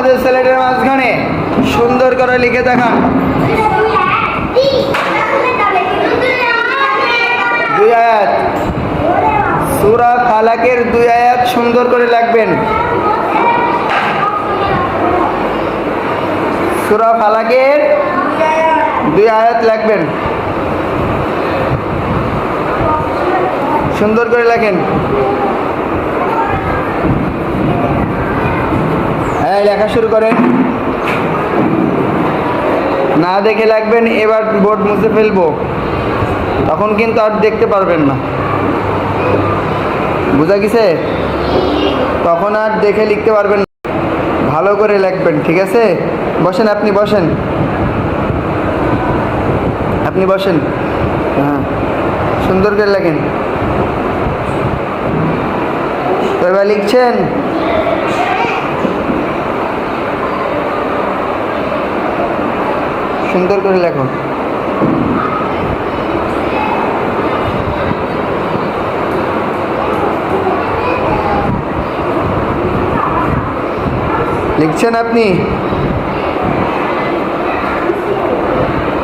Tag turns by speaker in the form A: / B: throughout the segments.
A: আপনাদের স্লেটের মাঝখানে সুন্দর করে লিখে দেখান। 2 আয়াত, সূরা ফালাকের 2 আয়াত সুন্দর করে লিখবেন। সূরা ফালাকের 2 আয়াত লিখবেন, সুন্দর করে লেখেন। হ্যাঁ, লেখা শুরু করেন। না দেখে লিখবেন। এবার বোর্ড মুছে ফেলবো, তখন কিন্তু আর দেখতে পারবেন না। বুঝা গেছে? তখন আর দেখে লিখতে পারবেন না। ভালো করে লিখবেন, ঠিক আছে? বসেন, আপনি বসেন, আপনি বসেন। হ্যাঁ, সুন্দর করে লেখেন। এবার লিখছেন? সুন্দর করে লেখো। লিখছেন আপনি?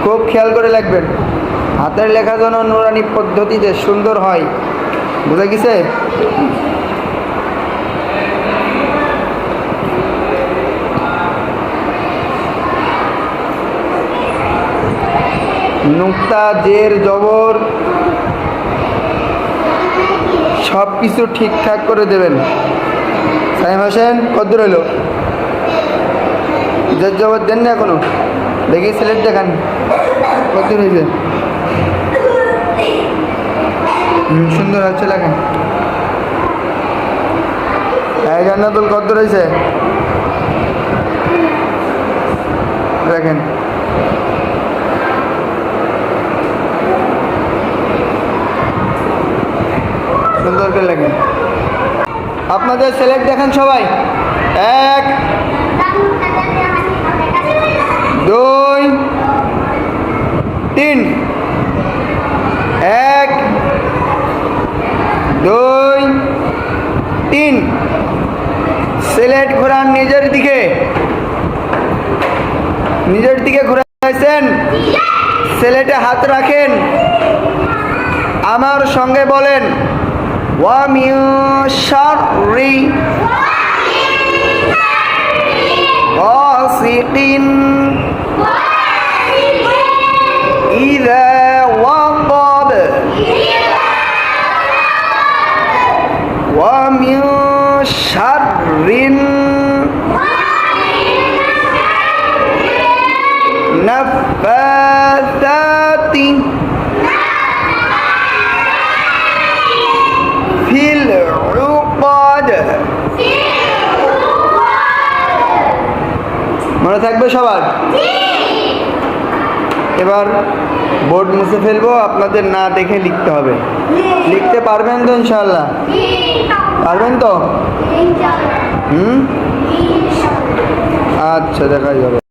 A: খুব খেয়াল করে লিখবেন। হাতের লেখা যেন নুরানি পদ্ধতিতে সুন্দর হয়। বুঝা গেছে? নুক্তা, জের, জবর সব কিছু ঠিকঠাক করে দেবেন। সাইম হোসেন কদ্দুর হইল? জের জবর দেন না এখনো? দেখি সিলেট দেখান কদ্দুর হয়েছে। সুন্দর হচ্ছে, লেখেন। জান্নাতুল কদ্দুর হয়েছে দেখেন। সুন্দর করে লেখেন। আপনাদের সিলেক্ট দেখেন সবাই। 1 2 3। 1 2 3। সিলেট ঘোরান নিজের দিকে, নিজের দিকে ঘুরাইছেন। সিলেটে হাত রাখেন, আমার সঙ্গে বলেন ওয়া মিন শাররি গাসিকিন ইযা ওয়াকাব ওয়া মিন শাররিন নাফাসাতি ফিল উকাদ। মনে থাকবে সবার? এবার বোর্ড মুছে ফেলবো, আপনাদের না দেখে লিখতে হবে। লিখতে পারবেন তো ইনশাআল্লাহ? পারবেন তো? আচ্ছা, দেখা যাবে।